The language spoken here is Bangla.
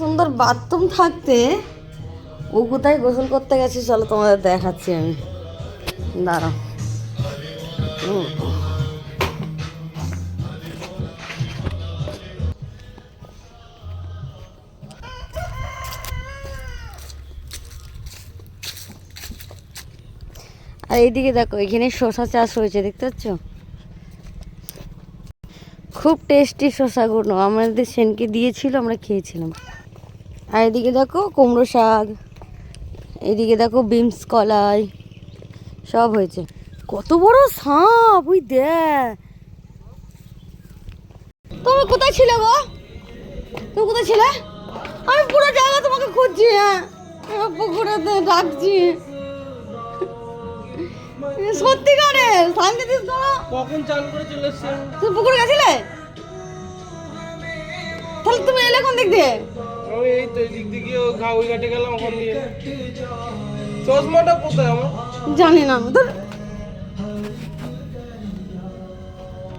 সুন্দর বাথরুম থাকতে ও কোথায় গোসল করতে গেছে চলো তোমাদের দেখাচ্ছি আমি, দাঁড়াও। আর এইদিকে দেখো এখানে শসা চাষ হয়েছে, দেখতে পাচ্ছ? খুব টেস্টি শসাগুলো আমাদের সেনকে দিয়েছিল, আমরা খেয়েছিলাম। আর এদিকে দেখো কুমড়ো শাক, এদিকে দেখো বিমস কলাই সব হয়েছে। কত বড় সাপ, ওই দেখ। তুমি কোথায় ছিলে গো? তুমি কোথায় ছিলে? আমি পুরো জায়গা তোমাকে খুঁজছি। হ্যাঁ, পুকুরেতে ডাকছি সত্যিকারের। শান্তি দিস তো। কখন চান করে চলে এসছে? তুমি পুকুরে গেছিলে? তাহলে তুমি এলে কোন দিক দিয়ে? আমি এই তো দিক দিয়ে ওই ঘাটে গেলাম ওখান দিয়ে। চশমাটা কোথায় আমার? জানি না আমি।